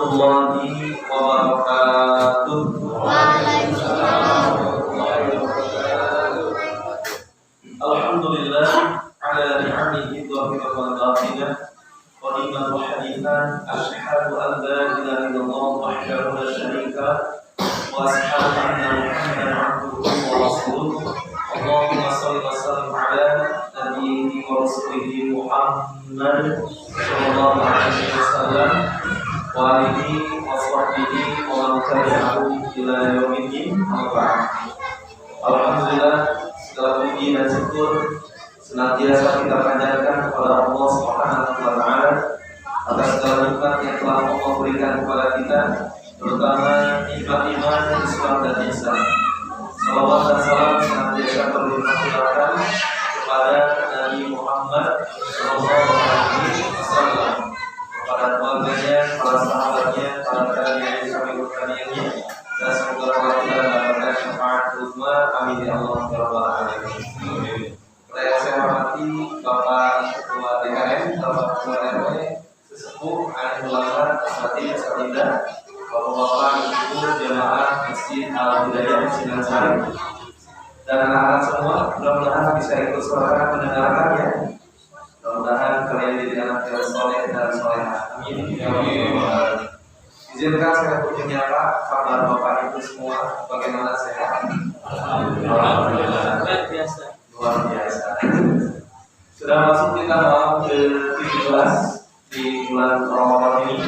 warahmatullahi wabarakatuh. Waalaikumsalam warahmatullahi wabarakatuh. Alhamdulillah ala ni'amihi dhahirah wal batinah qadiman wa hadithan asyhadu an la ilaha illallah wahdahu la syarika wa asyhadu anna Muhammadan abduhu wa rasuluh. Allahumma shalli wa sallim ala nabiyyi wa rasulihi Muhammad sallallahu alaihi wasallam wa alihi wa sahbihi wa man tabi'ahum ila yaumiddin. Alhamdulillah, segala puji dan syukur senantiasa kita panjatkan kepada Allah Subhanahu wa taala atas segala nikmat yang telah Allah berikan kepada kita, terutama nikmat iman, Islam dan ihsan. Salawat dan salam senantiasa terlimpah-limpahkan kepada Nabi Muhammad sallallahu alaihi wasallam, kepada keluarganya, para sahabatnya, para tabi'in sampai tabi'innya, dan semoga kita mendapatkan syafaat uzma. Amin ya Allah ya rabbal alamin. Saya hormati Bapak Ketua DKM, Bapak Ketua RW, sesepuh, ahli ulama, asatidz, asatidzah, Bapak-bapak, ibu, jemaah Masjid Al-Hidayah Sinansari, dan anak-anak semua, mudah-mudahan bisa ikut suara mendengarkan ya. Mudah-mudahan kalian jadi anak yang soleh dan solehah. Amin. Izinkan saya untuk menyapa kabar Bapak Ibu semua, bagaimana sehat? Alhamdulillah. Luar biasa. Sudah masuk kita malam ke-17 di bulan Ramadan ini,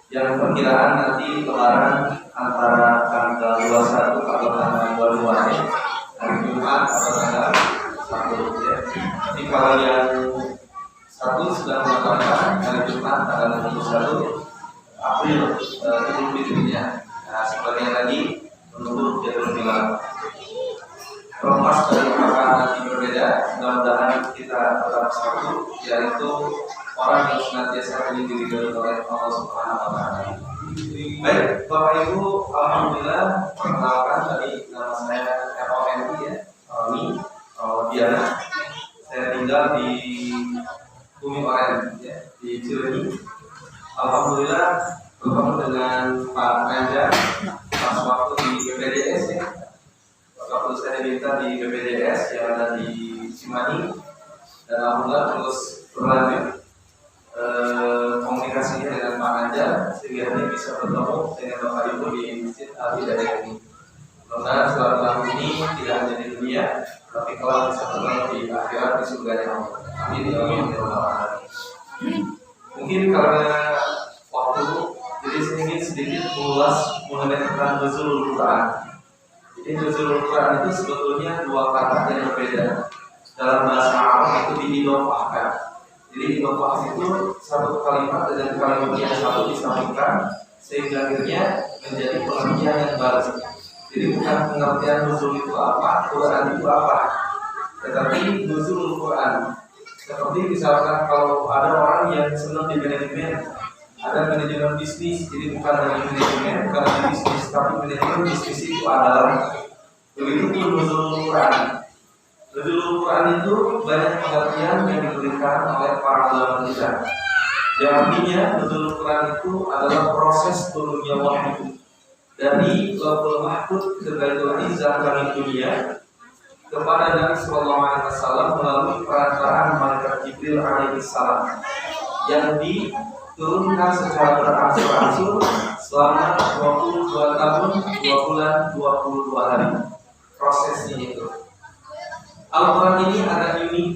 yang perkiraan nanti lebaran antara tanggal 21 atau tanggal 22 hari Jumat atau tanggal 1 ya. Jadi kalau yang satu sudah melakukan hari Jumat tanggal 21 April Idul Fitrinya. Nah, sebagian lagi menunggu jadwal bilang. Lepas dari perkara nanti berbeda, mudah-mudahan kita tetap satu, yaitu orang yang senantiasa dididik oleh Allah Subhanahu wa taala. Baik, Bapak Ibu, alhamdulillah, perkenalkan tadi nama saya FOMI ya, Roni Diana. Saya tinggal di Bumi Oren ya, di Cileunyi. Alhamdulillah bertemu dengan Pak Ganjar pas waktu di BPJS ya. Waktu saya diminta di BPJS yang ada di Cimahi, dan alhamdulillah terus berlanjut komunikasinya dengan Pak Ganjar sehingga dia bisa bertemu dengan Bapak Ibu di Masjid Al-Hidayah ini. Mudah-mudahan selama ini tidak hanya di dunia, tapi kalau bisa bertemu di akhirat di surga yang Allah. Amin ya Allah. Mungkin karena waktu, jadi saya ingin sedikit mengulas mengenai tentang nuzulul Quran. Jadi nuzulul Quran itu sebetulnya dua kata yang berbeda. Dalam bahasa Arab itu diidofahkan. Jadi idofah itu satu kalimat dengan kalimat yang satu disambungkan sehingga akhirnya menjadi pengertian yang baru. Jadi bukan pengertian nuzul itu apa, Quran itu apa, tetapi nuzulul Quran. Seperti misalkan kalau ada orang yang senang di manajemen, ada manajemen bisnis, jadi bukan dari manajemen karena bisnis, tapi manajemen bisnis itu adalah begitu pun nuzulul Quran. Nuzulul Quran itu banyak pengertian yang diberikan oleh para ulama kita. Yang artinya nuzulul Quran itu adalah proses turunnya wahyu dari Lauhul Mahfuz ke Baitul Izzah langit dunia kepada Nabi Sallallahu Alaihi Wasallam melalui perantaraan malaikat Jibril Alaihi Salam yang diturunkan secara berangsur-angsur selama 22 tahun, 2 bulan, 22 hari. Prosesnya itu. Al-Quran ini agak unik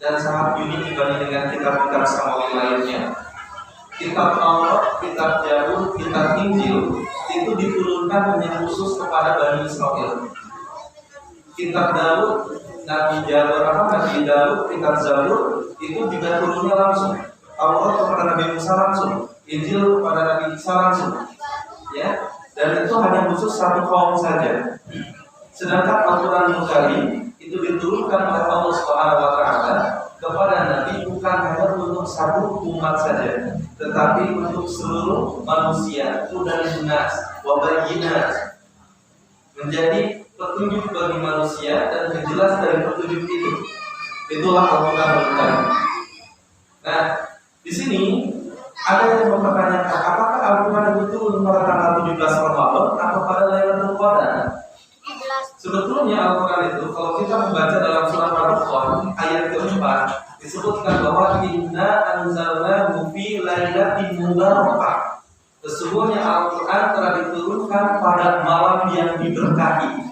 dan sangat unik dibanding dengan kitab-kitab samawi lainnya. Kitab Taurat, kitab Zabur, kitab Injil itu diturunkan hanya khusus kepada Bani Israil. Kitab Daud, Nabi Daud, kitab Zabur itu juga turunnya langsung. Taurat kepada Nabi Musa langsung, Injil kepada Nabi Isa langsung, ya. Dan itu hanya khusus satu kaum saja. Sedangkan Al-Quran Karim itu diturunkan oleh Allah Subhanahu wa taala kepada Nabi bukan hanya untuk satu umat saja, tetapi untuk seluruh manusia. Hudan linnas wa bayyinat, menjadi petunjuk bagi manusia dan jelas dari petunjuk itu. Itulah Al-Quran. Nah, di sini ada yang mempertanyakan apakah Al-Quran itu turun pada tanggal 17 Ramadan atau pada Lailatul Qadar? Sebetulnya Al-Quran itu kalau kita membaca dalam surah Al-Qur'an ayat keempat disebutkan bahwa inna anzalnahu fi lailatin mubarakah. Sesungguhnya Al-Quran telah diturunkan pada malam yang diberkahi.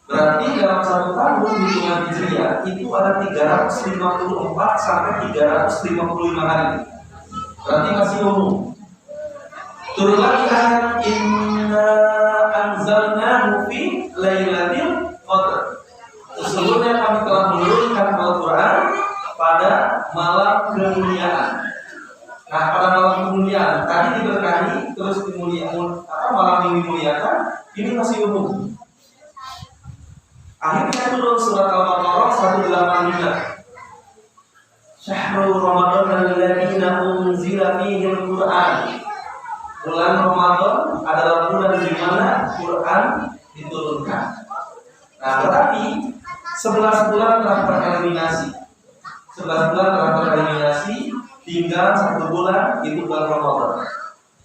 Berarti dalam satu tahun hitungan Hijriah itu ada 354 sampai 355 hari. Berarti masih umum. Turun lagi ayat inna anzalnahu fi lailatul qadar. Sesungguhnya kami telah menurunkan Al-Quran pada malam kemuliaan. Nah, pada malam kemuliaan tadi diberkahi, terus kemuliaan malam yang dimuliakan ini masih umum. Akhirnya turun surat Al-Baqarah 185. Syahrul Ramadan alladzi unzila fihi al-Qur'an. Bulan Ramadan adalah bulan di mana Quran diturunkan. Nah, tetapi 11 bulan telah tereliminasi. 11 bulan telah tereliminasi, tinggal 1 bulan itu bulan Ramadan.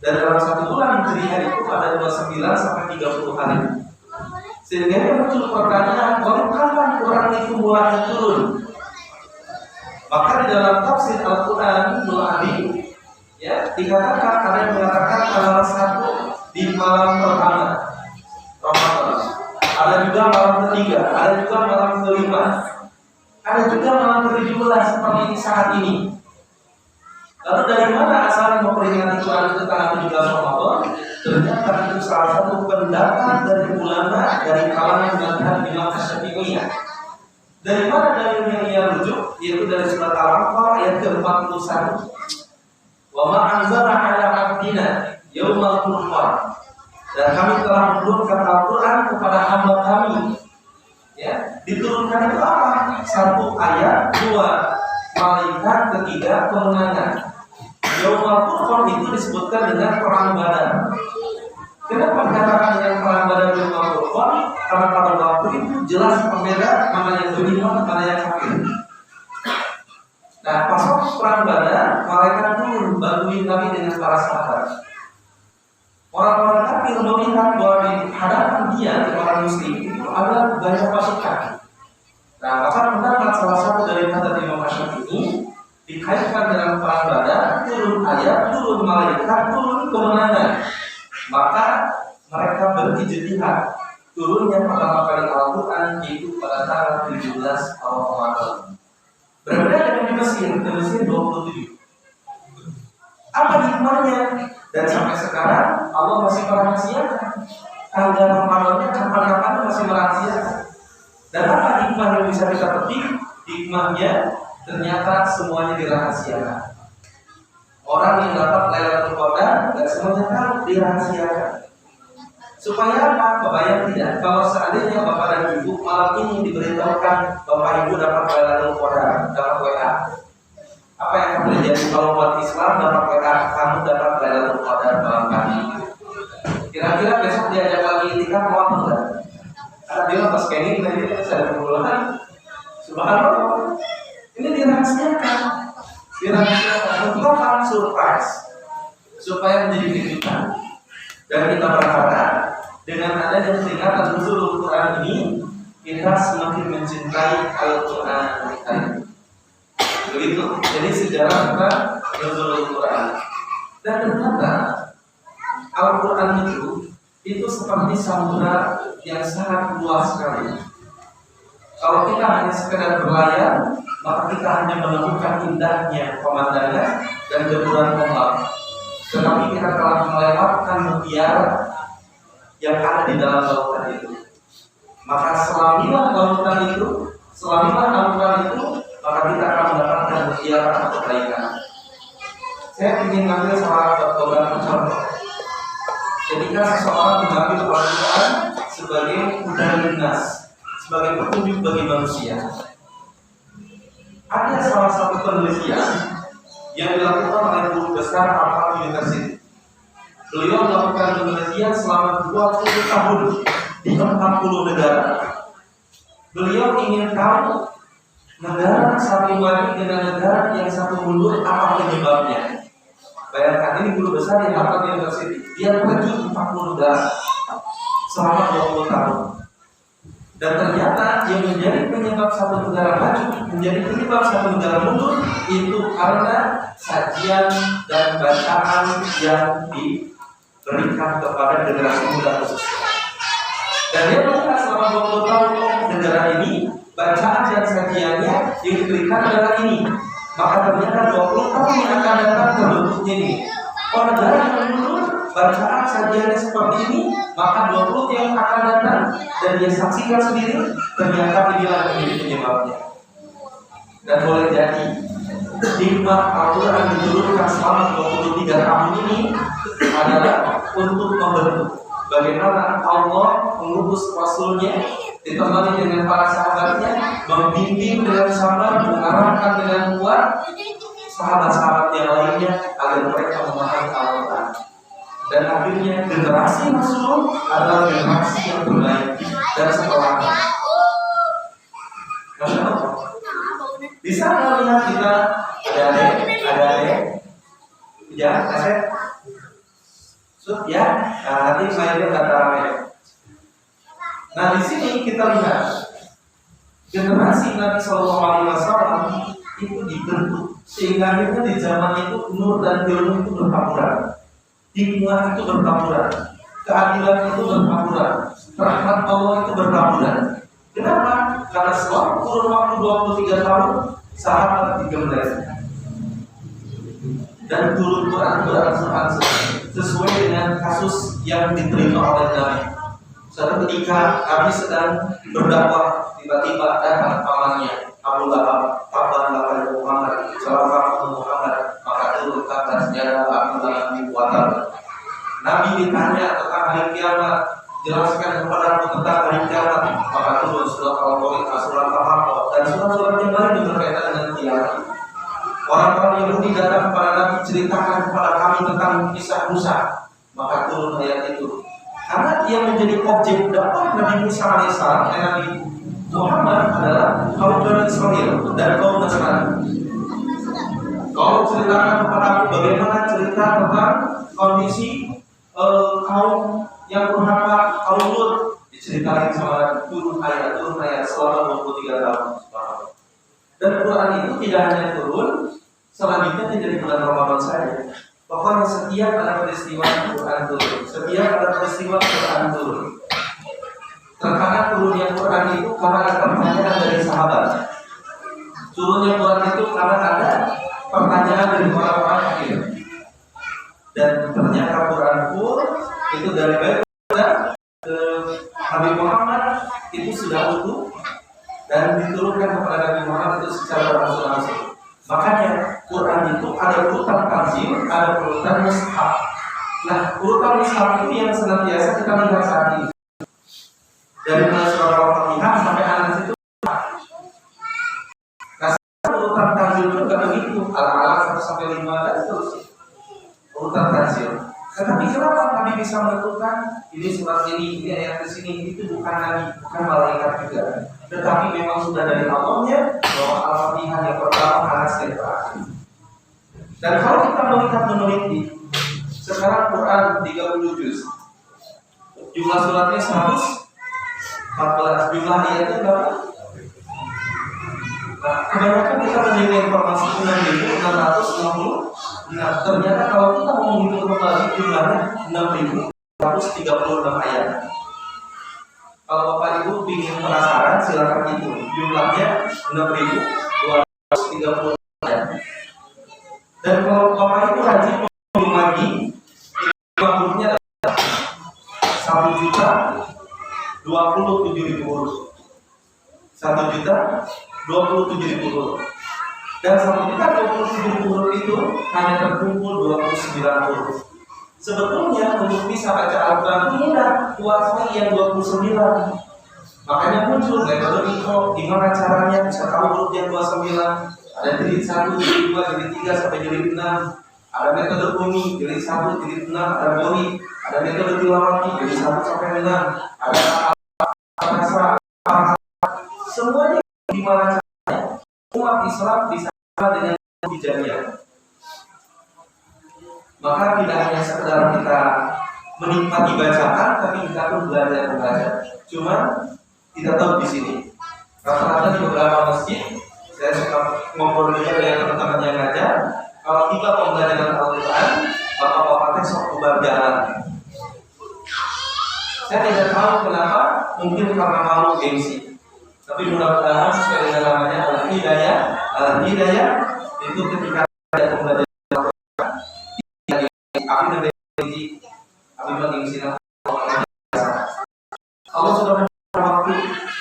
Dan dalam 1 bulan Hijriah itu ada 29 sampai 30 hari. Sehingga muncul pertanyaan, lalu kapan Quran itu mulai turun? Maka di dalam tafsir Al-Quran Ibnu Abi ya dikatakan, ada yang mengatakan tanggal 1 di malam pertama Ramadan. Ada juga malam ketiga, ada juga malam kelima, ada juga malam ke-17 seperti saat ini. Lalu dari mana asal memperingati Quran itu tanggal 17 Ramadan? Ternyata itu salah satu pendapat dari ulama dari kalangan mazhab Imam Asy-Syafi'iyah. Dari mana dalil yang ia rujuk? Yaitu dari surat Al-Anfal ayat ke-41. Wa ma anzalna 'ala 'abdina yaumal furqan. Dan kami telah menurunkan Al-Quran kepada hamba kami. Ya, diturunkan itu apa? 1 ayat, 2 malaikat, 3 kemenangan. Yaumal Furqan itu disebutkan dengan perang Badar. Kenapa dikatakan dengan perang Badar Yaumal Furqan? Karena pada waktu itu jelas pembeda mana yang beriman, mana yang kafir. Nah, pas waktu perang Badar, malaikat turun bantuin kami dengan para sahabat. Orang-orang kafir melihat bahwa di hadapan dia, orang muslim itu ada banyak pasukan. Nah, maka mendapat salah satu dari kata Imam Asy-Syafi'i dikaitkan dengan perang Badar, turun ayat, turun malaikat, turun kemenangan. Maka mereka berijtihad turunnya pertama kali Al-Quran yaitu pada tanggal 17 Ramadan. Berbeda dengan di Mesir 27. Apa hikmahnya? Dan sampai sekarang Allah masih merahasiakan tanggal Ramadannya kapan-kapan masih merahasiakan. Dan apa hikmah yang bisa kita petik? Hikmahnya ternyata semuanya dirahasiakan. Orang yang dapat Lailatul Qadar tidak semuanya tahu, dirahasiakan. Supaya apa? Kebayang tidak? Kalau seandainya Bapak dan Ibu malam ini diberitahukan Bapak Ibu dapat Lailatul Qadar, dapat WA. Apa yang akan terjadi kalau umat Islam dapat WA kamu dapat Lailatul Qadar malam hari? Kira-kira besok diajak lagi itikaf mau enggak? Karena dia pas kayak gini nanti saya berbulan. Subhanallah. Ini dirahasiakan. Untuk apa? Surprise. Supaya menjadi kejutan. Dan kita berharap dengan adanya peringatan nuzulul Quran ini kita semakin mencintai Al-Quran ini. Begitu. Jadi sejarah tentang nuzulul Quran. Dan ternyata Al-Quran itu seperti samudra yang sangat luas sekali. Kalau kita hanya sekedar berlayar, maka kita hanya menemukan indahnya pemandangan dan deburan ombak. Tetapi kita telah melewatkan mutiara yang ada di dalam lautan itu. Maka selamilah lautan itu, selamilah Al-Quran itu, maka kita akan mendapatkan mutiara atau kebaikan. Saya ingin mengambil salah beberapa contoh. Ketika seseorang mengambil Al-Quran sebagai hudan linnas, sebagai petunjuk bagi manusia, ada salah satu penelitian yang dilakukan oleh guru besar Harvard University. Beliau melakukan penelitian selama 20 tahun di 40 negara. Beliau ingin tahu negara satu maju dengan negara yang satu mundur, apa penyebabnya. Bayangkan ini guru besar di Harvard University, dia pergi 40 negara selama 20 tahun. Dan ternyata yang menjadi penyebab satu negara maju, menjadi penyebab satu negara mundur, itu karena sajian dan bacaan yang diberikan kepada generasi muda khususnya. Dan dia melihat selama 20 tahun negara ini, bacaan dan sajiannya yang diberikan adalah ini. Maka ternyata 20 tahun yang akan datang terbentuknya ini. Kalau negara yang mundur, bacaan sajiannya seperti ini, maka 20 yang akan datang dan dia saksikan sendiri, ternyata inilah menjadi penyebabnya. Dan boleh jadi hikmah Al-Quran diturunkan selama 23 tahun ini adalah untuk membentuk bagaimana Allah mengutus Rasulnya ditemani dengan para sahabatnya, membimbing dengan sabar, mengarahkan dengan kuat sahabat-sahabat yang lainnya agar mereka memahami Al-Quran. Dan akhirnya generasi Rasul adalah generasi yang terbaik dan setelahnya. Masya Allah. Di sana lihat kita ada adik, ya, Asep, ya. Nah, nanti mainnya kata rame. Nah, di sini kita lihat generasi Nabi Shallallahu Alaihi Wasallam itu dibentuk sehingga akhirnya di zaman itu nur dan ilmu itu bertaburan. Hikmah itu bertaburan, keadilan itu bertaburan, rahmat Allah itu bertaburan. Kenapa? Karena selama kurun waktu 23 tahun sahabat digembleng dan turun Quran beransur-ansur sesuai dengan kasus yang diterima oleh Nabi. Suatu ketika kami sedang berdakwah, tiba-tiba datang pamannya Abu Lahab, kabar Muhammad, celaka Muhammad, maka turun kata sejarah Abu Lahab dibuatan. Nabi ditanya tentang hari kiamat, jelaskan kepada aku tentang hari kiamat, maka turun surat Al-Qur'an, surat Al-Haqqah, dan surat-surat yang lain berkaitan dengan kiamat. Orang-orang Yahudi datang kepada Nabi, ceritakan kepada kami tentang kisah Musa, maka turun ayat itu. Karena dia menjadi objek dakwah Nabi Musa alaihissalam dan Nabi Muhammad adalah kaum Bani Israil dan kaum Nasrani. Kau ceritakan kepada aku bagaimana cerita tentang kondisi kaum yang berhak kaum Lut, diceritakan sama turun ayat selama 23 tahun. Dan Quran itu tidak hanya turun, selanjutnya tidak di bulan Ramadan saja. Pokoknya setiap ada peristiwa Quran turun, setiap ada peristiwa Quran turun. Terkadang turunnya Quran itu karena ada pertanyaan dari sahabat. Turunnya Quran itu karena ada pertanyaan dari orang-orang kafir. Dan ternyata Quran pun itu dari Baitul ke Nabi Muhammad itu sudah utuh dan diturunkan kepada Nabi Muhammad itu secara langsung. Makanya Quran itu ada urutan tanzil, ada urutan mushaf. Nah, urutan mushaf itu yang senantiasa kita lihat saat ini. Dari mulai surah Al-Fatihah sampai Anas itu. Nah, urutan tanzil itu juga begitu, Al-Alaq 1 sampai 5 dan seterusnya. Urutan tanzil. Tetapi kenapa Nabi bisa menentukan ini surat ini ayat di sini? Itu bukan Nabi, bukan malaikat juga. Tetapi memang sudah dari Allahnya bahwa Al-Fatihah yang pertama, Anas yang terakhir. Dan kalau kita melihat meneliti, sekarang Quran 30 juz, jumlah suratnya 114, jumlah ayatnya berapa? Nah, kebanyakan kita menerima informasi 6.660. Nah, ternyata kalau kita mau menghitung kembali jumlahnya 6.136 ayat. Kalau Bapak Ibu ingin penasaran, silakan hitung. Jumlahnya 6.230 ayat. Dan kalau Bapak Ibu rajin menghitung lagi, jumlahnya adalah 1.027.000 huruf. 1.027.000 huruf. Dan 1.027.000 huruf itu hanya terkumpul 29 huruf. Sebetulnya untuk bisa baca Al-Quran itu mudah, kuasai yang 29. Makanya muncul metode mikro, gimana caranya bisa tahu huruf yang 29. Ada jilid 1, jilid 2, jilid 3 sampai jilid 6. Ada metode Umi, jilid 1, jilid 6, ada Bori. Ada metode Tilawati, jilid 1 sampai 6. Ada bahasa, semuanya gimana caranya umat Islam bisa dengan hijabiah. Maka tidak hanya sekedar kita menikmati bacaan, tapi kita pun belajar membaca. Cuma tidak tahu di sini. Rata-rata di beberapa masjid, saya suka ngobrol juga dengan teman-teman yang ngajar. Kalau tiba pembelajaran Al-Quran, bapak-bapaknya sok bubar jalan. Saya tidak tahu kenapa, mungkin karena malu gengsi. Tapi mudah-mudahan sesuai dengan namanya Al-Hidayah itu ketika ada pembelajaran Al-Quran, kami lebih gengsi, kami bergengsi. Allah sudah memberikan waktu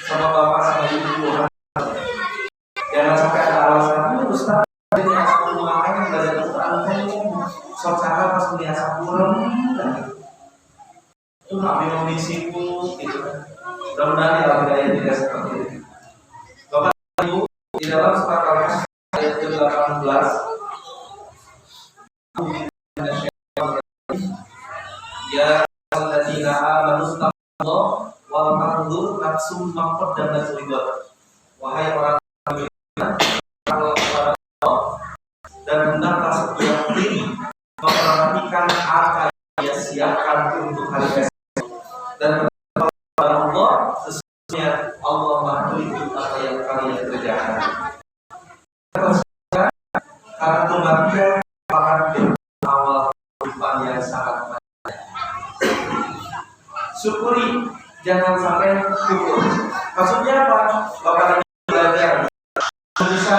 sama bapak sama ibu. Jangan sampai ada alasan Ustaz ini asal rumahnya belajar Al-Quran socara pas kuliah kurang itu kami mau disibuk gitu. Mudah-mudahan Al-Hidayah tidak seperti itu. Bapak Ibu, di dalam surat Al-Kahfi ayat ke-18 ya alladzina amanu taqullaha wal tanzur nafsum ma qaddamat lighad. Wahai orang beriman, kalau kepada Allah dan hendaklah setiap diri memperhatikan apa yang dia siapkan untuk hari esok. Dan kepada Allah sesungguhnya Allah Maha Tahu apa yang kalian kerjakan. Karena kematian akan awal kehidupan yang sangat baik. Syukuri, jangan sampai kufur. Maksudnya apa? Bapak belajar bisa.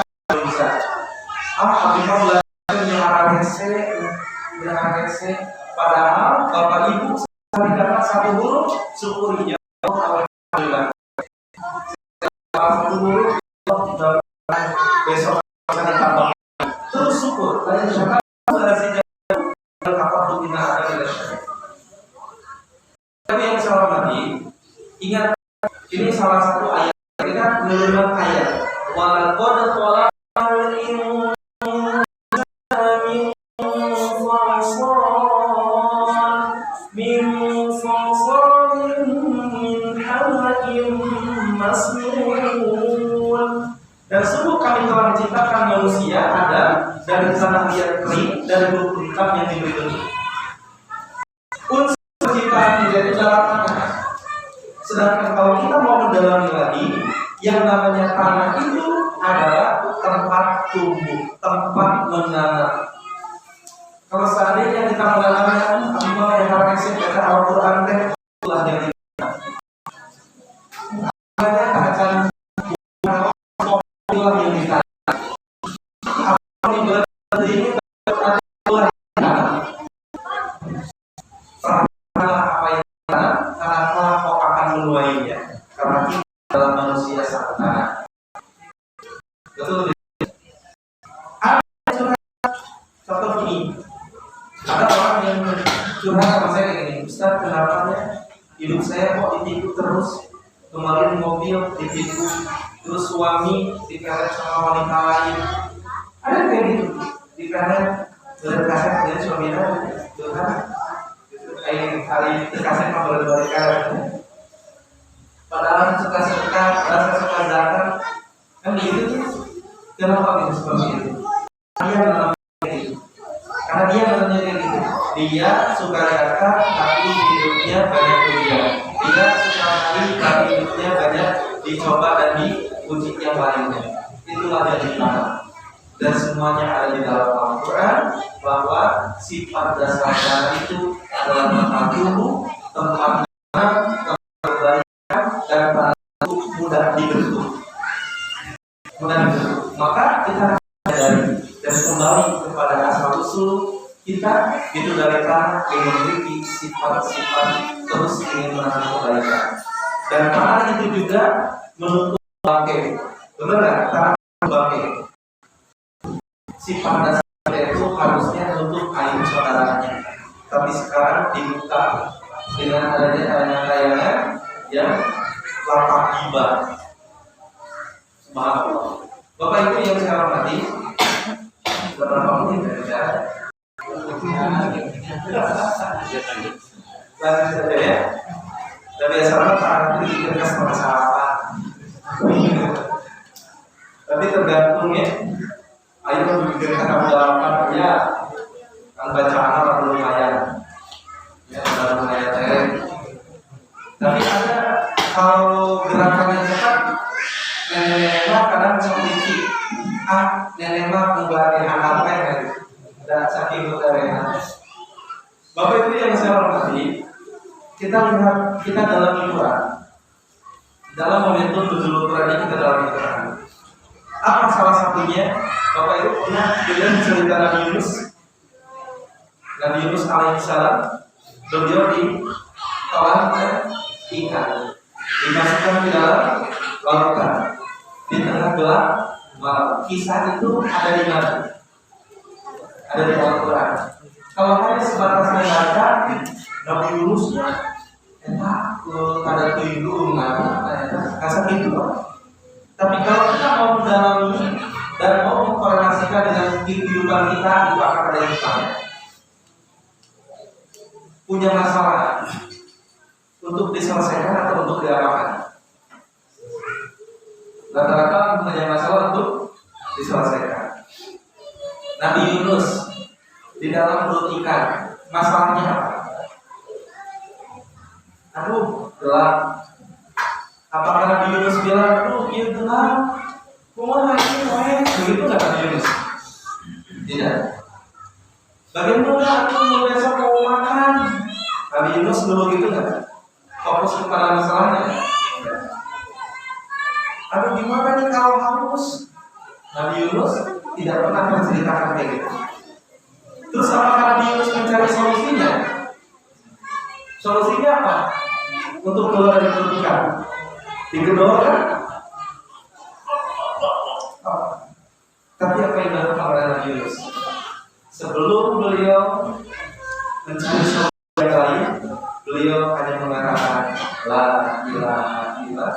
Abimah belajar dengan hese, padahal bapak ibu sekali dapat satu huruf, syukurinya. Alhamdulillah. Satu huruf, besok akan ditambah. Terus syukur. Dan syukur berarti jangan apa pun kita ada di dalam. Tapi yang saya hormati, ingat ini salah satu ayat kita menerima ayat. Walaqad khalaqal insana min salsalin min hama'in masnun. Dan sungguh kami telah menciptakan manusia ada dari tanah liat kering dan bulu hitam yang diberi. Unsur penciptaan menjadi dalam tanah. Sedangkan kalau kita mau mendalami lagi, yang namanya tanah itu adalah tempat tumbuh, tempat menanam. Kalau seandainya kita menanamkan, apabila yang harus kita Al-Quran itulah yang kita. Hanya akan itulah yang kita. Apa yang berarti ini itulah yang kita. Apa yang kita, karena kau akan menuainya. Karena kita adalah manusia sangat tanah. Betul. Contoh ini, ada orang yang curhat sama saya kayak gini, Ustaz, kenapa hidup saya kok ditipu terus? Kemarin mobil ditipu, terus suami diperet sama wanita lain. Ada kayak gitu, diperet berkaset dari suaminya, curhat. Kali terkasih sama berbagai. Padahal suka-suka, rasa suka datang, kan begitu. Kenapa bisa seperti itu? Karena dia namanya kayak gitu. Dia suka datang, tapi hidupnya banyak ujian. Dia suka kali, tapi hidupnya banyak dicoba dan diuji yang lainnya. Itulah dari mana. Dan semuanya ada di dalam Al-Quran bahwa sifat dasar itu adalah tempat tumbuh, tempat menanam, tempat berbaikan, dan tempat mudah dibentuk. Maka kita dari dan kembali kepada asal usul kita itu dari tanah yang memiliki sifat-sifat terus ingin menanam kebaikan. Dan tanah itu juga menuntut bangkai. Benar nggak? Tanah bangkai. Sifat dasar itu harusnya untuk air saudaranya. Tapi sekarang dibuka dengan adanya tayangan-tayangan yang lapak riba. Subhanallah. Bapak Ibu yang saya hormati, berapa menit ya? Lanjut saja ya. Dan biasanya saat itu kita sama sarapan. Tapi tergantung ya. Ayo memikirkan dalam ya. Kalau bacaan apa lumayan, ya udah lumayan teh. Tapi ada kalau gerakannya cepat, nenek mah kadang seperti nenek mah kembali anak kan, dan saking berdarah. Bapak itu yang saya hormati, kita lihat kita dalam liburan, dalam momentum berliburan ini kita dalam liburan. Apa salah satunya? Bapak itu pernah dengar cerita Nabi Yunus. Nabi Yunus alaihissalam beliau ditelan ikan, dimasukkan ke dalam lautan di tengah gelap malam. Kisah itu ada di mana? Ada di Al-Quran. Kalau hanya sebatas membaca Nabi Yunus, enak ada kehidupan, kasar itu. Tapi kalau kita mau mendalami dan mau mengkorelasikan dengan kehidupan kita, itu akan ada yang sama. Punya masalah untuk diselesaikan atau untuk diapakan? Rata-rata punya masalah untuk diselesaikan. Nabi Yunus di dalam perut ikan, masalahnya apa? Aduh, gelap. Apakah Nabi Yunus bilang, aduh, iya gelap, kumaha ini, begitu nggak Nabi Yunus? Tidak. Bagaimana aku besok mau makan? Nabi Yunus dulu gitu nggak? Fokus kepada masalahnya. Aduh, gimana nih kalau haus? Nabi Yunus tidak pernah menceritakan kayak gitu. Terus apakah Nabi Yunus mencari solusinya? Solusinya apa? Untuk keluar dari perut ikan digedorkan. Tapi apa yang dilakukan oleh Nabi Yunus? Sebelum beliau mencari solusi yang lain, beliau hanya mengatakan la ilaha illa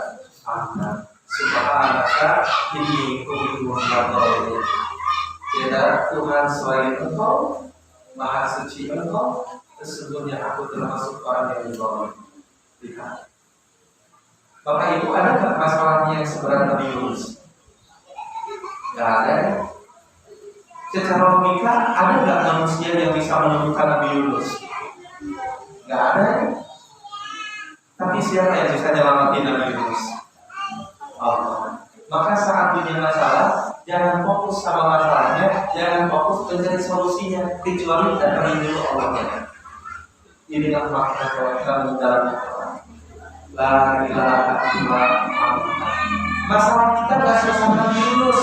anta subhanaka inni kuntu minadz dzalimin. Tidak Tuhan selain Engkau, Maha Suci Engkau, sesungguhnya aku termasuk orang yang zalim. Lihat. Bapak Ibu, ada nggak masalahnya yang sebenarnya Nabi Yunus? Nggak ada. Secara logika, ada nggak manusia yang bisa menemukan Nabi Yunus? Nggak ada. Tapi siapa yang bisa nyelamatin Nabi Yunus? Allah. Maka saat punya masalah, jangan fokus sama masalahnya, jangan fokus mencari solusinya, kecuali datangin dulu Allahnya. Inilah makna tawakkal dalam Al-Quran. La ilaha illa anta. Masalah kita nggak selesai Nabi Yunus.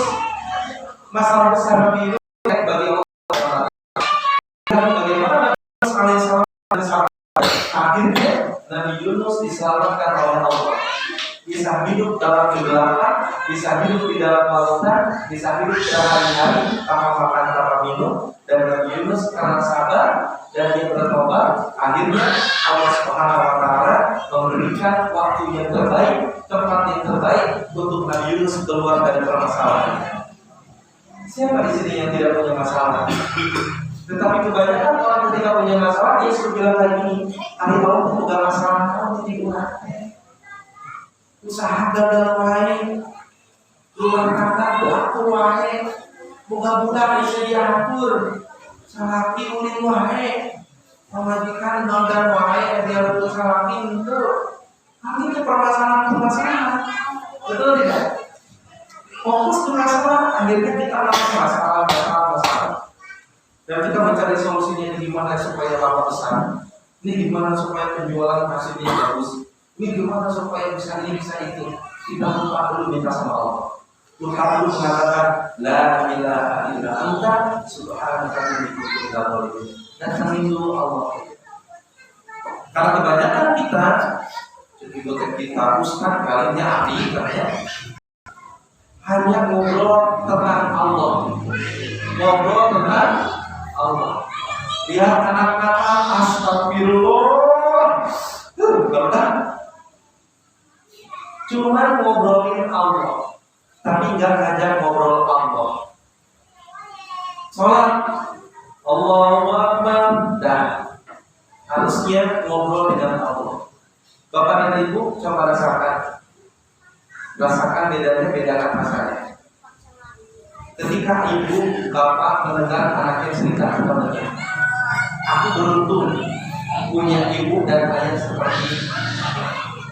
Masalah besar Nabi Yunus bagi Allah. Bagaimana Nabi Yunus alaihissalam akhirnya Nabi Yunus diselamatkan oleh Allah. Bisa hidup dalam kegelapan, bisa hidup di dalam lautan, bisa hidup sehari-hari tanpa makan, tanpa minum. Dan Nabi Yunus karena sabar dan dia bertobat, akhirnya Allah Subhanahu wa Ta'ala memberikan waktu yang terbaik, tempat yang terbaik untuk Nabi Yunus keluar dari permasalahan. Siapa di sini yang tidak punya masalah? Tetapi kebanyakan orang ketika punya masalah, dia sudah bilang lagi, hari Allah itu gak masalah, kamu jadi kurang. Usaha gagal wae, luar kata aku wae, buka-buka bisa diatur, salaki ulin wae, memajikan nonton wae, dia harus salaki itu. Akhirnya permasalahan, betul tidak? Fokus ke masalah, akhirnya kita lakukan masalah. Dan kita mencari solusinya ini gimana supaya lama besar, ini gimana supaya penjualan hasilnya bagus. Ini gimana supaya bisa ini bisa itu? Kita lupa dulu minta sama Allah. Tuhan dulu mengatakan la ilaha illa anta subhanaka inni kuntu minadz dzalimin. Dan kami dulu Allah. Karena kebanyakan kita bibliotek kita ustaz kalinya ahli katanya hanya ngobrol tentang Allah. Ngobrol tentang Allah. Lihat anak-anak astagfirullah. Betul. Cuma ngobrolin Allah, tapi nggak ngajak ngobrol Allah. Sholat, Allahu Akbar, dan harusnya ngobrol dengan Allah. Bapak dan Ibu coba rasakan bedanya, bedakan rasanya. Ketika ibu, bapak mendengar anaknya cerita kepadanya, Aku beruntung punya ibu dan ayah seperti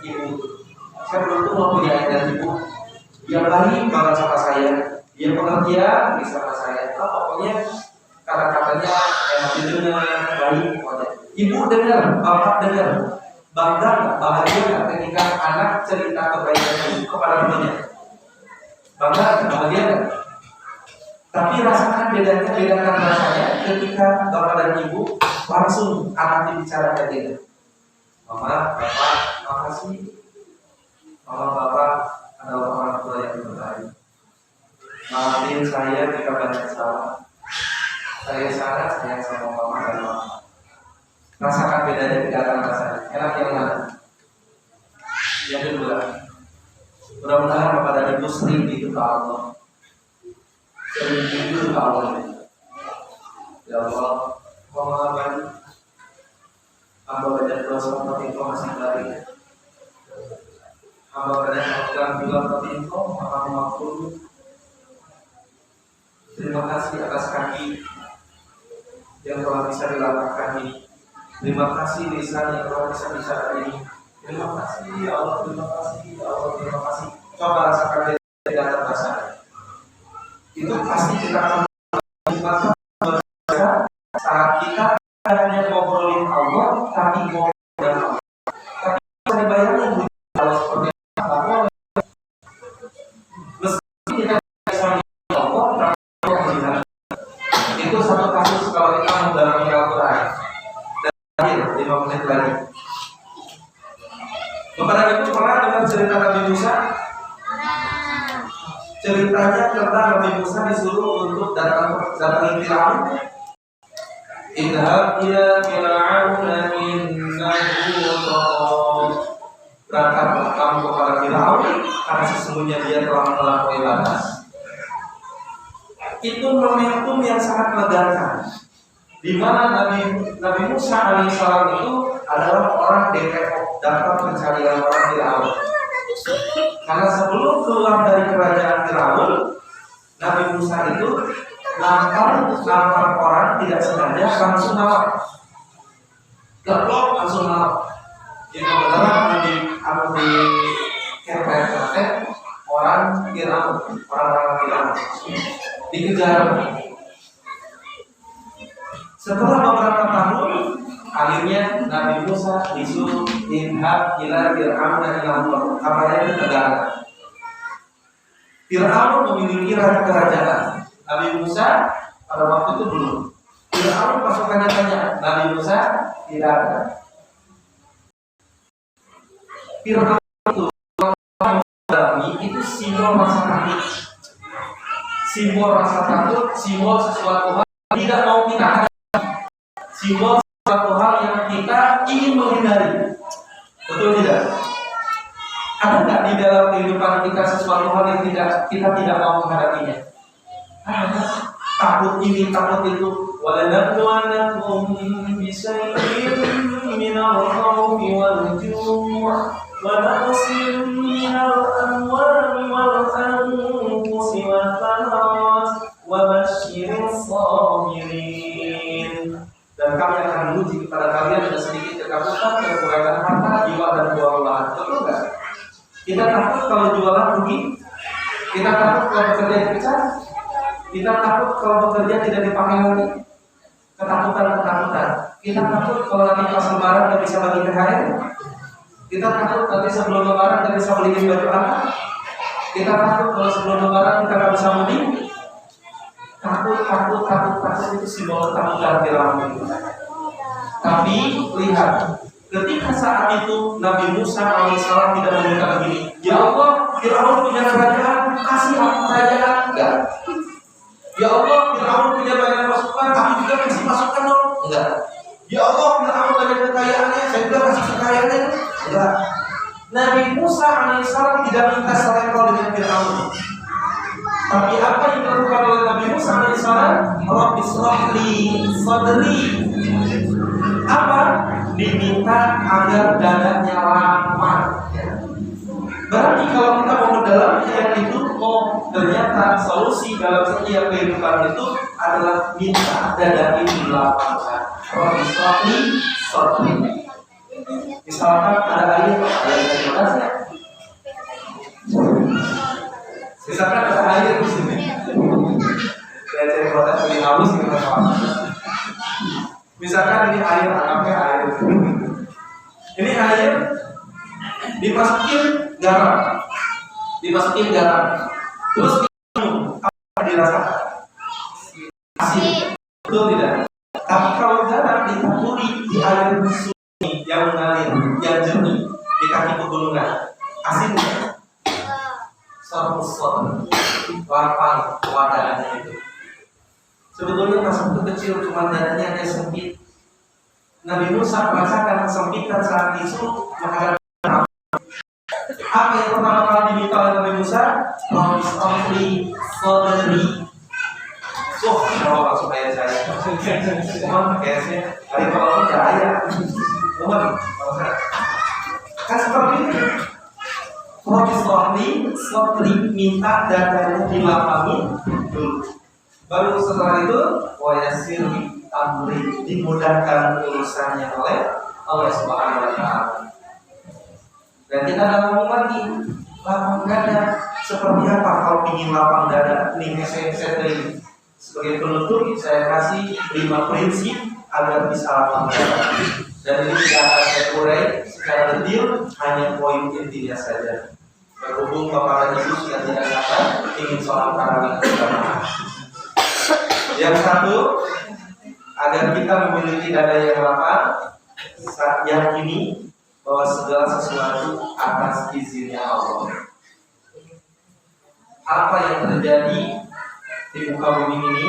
ibu. Saya beruntung mempunyai ayah dan ibu yang baik banget sama saya, dia pengertian sama saya. Pokoknya kata-katanya enak didengar, baik pokoknya. Ibu dengar, bapak dengar, bangga nggak, bahagia nggak ketika anak cerita kebaikan ibu kepada temannya? Bangga, bahagia nggak? Tapi rasakan bedakan rasanya ketika bapak dan ibu langsung anak dibicarakan dia. Mama, bapak, makasih. Mama, bapak adalah orang tua yang terbaik. Maafin saya jika banyak salah. Saya sangat sayang sama mama dan bapak. Rasakan bedanya, bedakan rasanya. Enak yang mana? Yang kedua, mudah-mudahan bapak dan ibu sering itu ke Allah. Sering itu ke Allah. Ya Allah, mohon maaf. Hamba banyak dosa seperti itu masih dari. Hamba banyak melakukan juga seperti itu, maka maafkan. Terima kasih atas kaki yang telah bisa dilapangkan ini. Terima kasih lisan yang telah bisa bicara ini. Terima kasih ya Allah, terima kasih ya Allah, terima kasih. Coba rasakan dari atas rasa. Itu pasti kita akan melakukan saat kita hanya ngobrolin Allah, tapi ngobrolin Allah. Tapi bisa dibayangin kalau seperti apa? Meski kita bisa melihat Allah, itu satu kasus kalau kita mendalami Al-Quran. Dan terakhir 5 menit lagi. Kepada itu pernah dengar cerita Nabi Musa? Ceritanya tentang Nabi Musa disuruh untuk datangi Firaun. Idhab ila Fir'auna innahu tagha. Berangkatlah kamu kepada Firaun karena sesungguhnya dia telah melampaui batas. Itu momentum yang sangat melegakan, di mana Nabi Musa alaihissalam itu adalah orang DPO, daftar pencarian orang Firaun. Karena sebelum keluar dari kerajaan Firaun, Nabi Musa itu nampar orang tidak sengaja langsung nalak, geblok langsung nalak. Jadi benar di kepet orang Firaun, orang-orang Firaun dikejar. Setelah beberapa tahun, akhirnya Nabi Musa disuruh inhab ila Fir'aun dan innahu kabarnya itu negara. Fir'aun memiliki raja kerajaan. Nabi Musa pada waktu itu belum. Fir'aun pasukannya tanya, Nabi Musa tidak ada. Fir'aun itu simbol rasa takut. Simbol rasa takut, simbol sesuatu hal tidak mau kita hadapi. Simbol sesuatu hal yang kita ingin menghindari. Betul tidak? Ada nggak di dalam kehidupan kita sesuatu hal yang kita tidak mau menghadapinya? Ada. Takut ini, takut itu. Walanabluwannakum bisyai'in minal khawfi wal ju' wa naqsin minal amwali wal anfusi wal thamarat wa basyyiris sabirin. Dan kami akan menguji kepada kalian dengan sedikit ketakutan, kekurangan harta, jiwa dan buah-buahan. Betul nggak? Kita takut kalau jualan rugi. Kita takut kalau bekerja dipecat. Kita takut kalau bekerja tidak dipakai lagi. Ketakutan. Kita takut kalau nanti pas lebaran nggak bisa bagi THR. Kita takut nanti sebelum lebaran nggak bisa beliin baju anak. Kita takut kalau sebelum lebaran kita nggak bisa mudik. Takut itu simbol ketakutan Firaun. Tapi lihat, ketika saat itu Nabi Musa alaihissalam tidak meminta begini, ya Allah, Firaun punya kerajaan, kasih aku kerajaan. Enggak. Ya Allah, Firaun punya banyak pasukan, tapi juga kasih pasukan dong. Enggak. Ya Allah, Firaun banyak kekayaannya, saya juga kasih kekayaannya. Enggak. Nabi Musa alaihissalam tidak minta selevel dengan Firaun. Tapi apa yang dilakukan oleh Nabi Musa alaihissalam? Rabbi shrah li sadri. Apa? Diminta agar dadanya lapang. Berarti kalau kita mau mendalami ayat itu, ternyata solusi dalam setiap kehidupan itu adalah minta dada ini dilapangkan. Rabbi sholli. Misalkan ada air dari atasnya. Misalkan ada air di sini. Saya cari batas lebih halus gitu kan. Misalkan ini air, anggapnya air. Ini air dimasukin garam. Terus diminum, apa dirasakan? Asin. Betul tidak? Tapi kalau garam ditaburi di air sunyi yang mengalir, yang jernih di kaki pegunungan, asin tidak? Sorpusor, lapang wadahnya itu. Sebetulnya masuk itu kecil, cuma dadanya ada sempit. Nabi Musa merasakan kesempitan saat itu, maka apa yang pertama kali diminta oleh Nabi Musa? Rabbi sholli. Kalau langsung ayat saya. Mohon kayaknya hari kalau tidak ayat. Mohon. Kan seperti ini. Rabbi sholli minta dadanya dilapangin dulu. Baru setelah itu wayasir amri, dimudahkan urusannya oleh Allah Subhanahu wa taala. Dan kita dalam lagi lapang dada seperti apa kalau ingin lapang dada? Ini saya ini sebagai penutup saya kasih 5 prinsip agar bisa lapang dada. Dan ini tidak akan saya urai secara detail, hanya poin intinya saja. Berhubung Bapak dan Ibu sudah tidak sabar ingin sholat tarawih berjamaah. Yang satu, agar kita memiliki dada yang lapang, yakini bahwa segala sesuatu atas izinnya Allah. Apa yang terjadi di muka bumi ini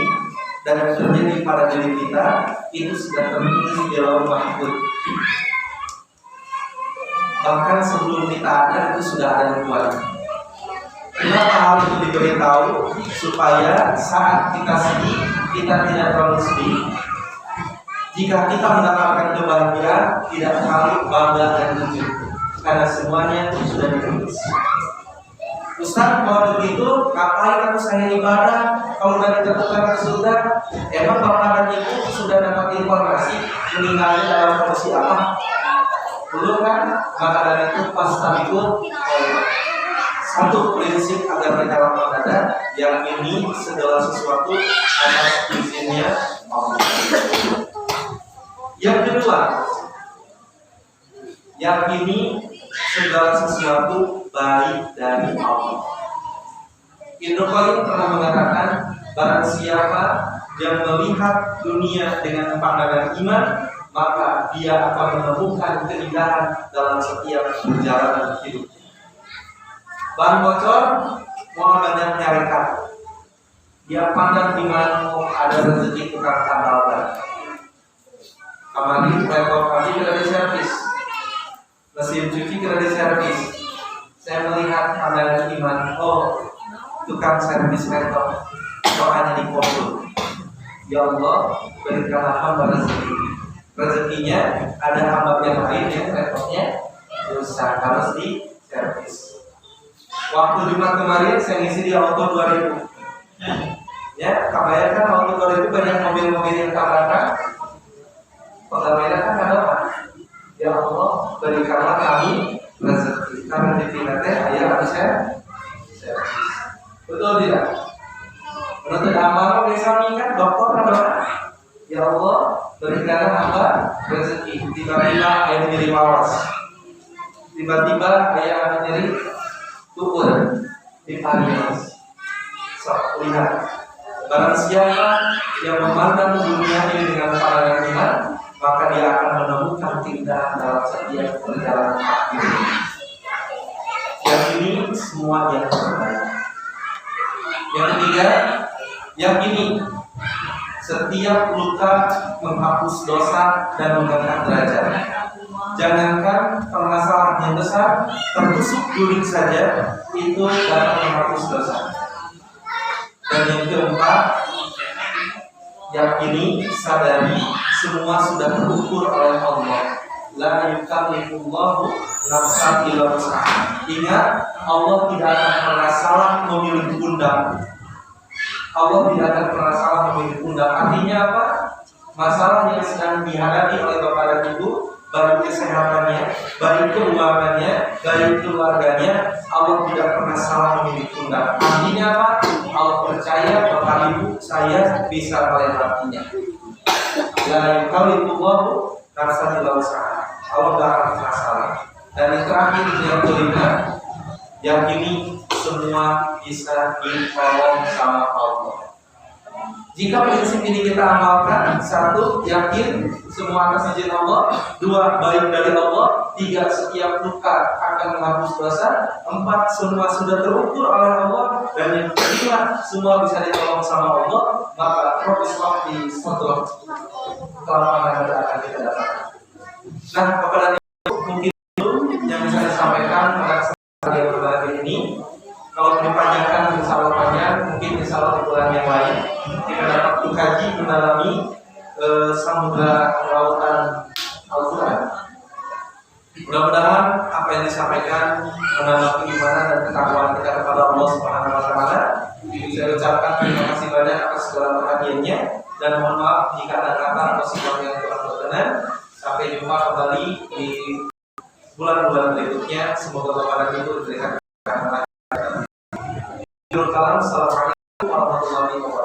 dan yang terjadi pada diri kita itu sudah tertulis di Lauhul Mahfuz. Bahkan sebelum kita ada itu sudah ada yang buat. Kenapa hal itu diberitahu? Supaya saat kita sedih, kita tidak terlalu sedih. Jika kita mendapatkan kebahagiaan, tidak terlalu bangga dan ujub, karena semuanya sudah ditulis. Ustaz, kalau begitu, ngapain aku saya ibadah? Kalau udah ditentukan ke surga, emang Bapak dan Ibu sudah dapat informasi meninggalnya dalam kondisi apa? Belum kan? Maka dari itu pas ikut satu prinsip agar kita lapang dada, yang ini segala sesuatu atas izinnya Allah. Yang kedua, yang ini segala sesuatu baik dari Allah. Ibnu Qayyim pernah mengatakan, barang siapa yang melihat dunia dengan pandangan iman, maka dia akan menemukan keindahan dalam setiap perjalanan hidup. Bahan bocor, mau banyak nyarikan. Dia pandang di mana ada rezeki tukang tambal ban. Kemarin renovasi kira diservis, mesin cuci kira diservis. Saya melihat pandangan iman, oh tukang servis laptop, doanya di foto. Ya Allah, berikanlah hamba rezeki. Rezekinya ada hamba yang lain yang laptopnya rusak, harus di servis. Waktu Jumat kemarin saya ngisi di auto 2000. Ya, kebayangkan auto 2000 banyak mobil-mobil yang tabrakan. Pegawainya kan ada apa? Ya Allah, berikanlah kami rezeki. Karena di tindatnya ayah harus servis. Betul tidak? Menuntut amal kami kan dokter kan doa. Ya Allah, berikanlah hamba rezeki. Tiba-tiba ayah menjadi malas. Tiba-tiba ayah menjadi tukur di Paris. So, lihat, barang siapa yang memandang dunia ini dengan pandangan iman, maka dia akan menemukan keindahan dalam setiap perjalanan hidup. Yang ini semua yang terbaik. Yang ketiga, yang ini setiap luka menghapus dosa dan mengangkat derajat. Jangankan permasalahan yang besar, tertusuk duri saja itu dapat menghapus dosa. Dan yang keempat, yakini, sadari semua sudah terukur oleh Allah. La yukallifullahu nafsan illa wus'aha. Ingat, Allah tidak akan pernah salah memilih pundak. Allah tidak akan pernah salah memilih pundak. Artinya apa? masalah yang sedang dihadapi oleh bapak dan ibu, baik kesehatannya, baik keuangannya, baik keluarganya, Allah tidak pernah salah memilih tunda. Artinya apa? Allah percaya bapak ibu saya bisa melewatinya. La yukalifullahu nafsan illa wus'aha. Allah tidak akan pernah salah. Dan yang terakhir yang kelima, yakini semua bisa ditolong sama Allah. Jika prinsip ini kita amalkan, satu, yakin semua atas izin Allah, dua, baik dari Allah, tiga, setiap luka akan menghapus dosa, empat, semua sudah terukur oleh Allah, dan yang kelima, semua bisa ditolong sama Allah, maka progres waktu suatu kelapangan akan kita dapatkan. Nah, kepada itu mungkin itu yang bisa disampaikan pada kesempatan yang berbahagia ini. Kalau dipanjangkan insya Allah panjang, mungkin insya Allah di bulan yang lain kita dapat mengkaji, mendalami samudra lautan Al-Quran. Mudah-mudahan apa yang disampaikan menambah keimanan dan ketakwaan kita kepada Allah Subhanahu wa Ta'ala. Saya ucapkan terima kasih banyak atas segala perhatiannya, dan mohon maaf jika ada kata atau sifat yang kurang berkenan. Sampai jumpa kembali di bulan-bulan berikutnya. Semoga Bapak dan Ibu diberikan. Assalamualaikum warahmatullahi wabarakatuh.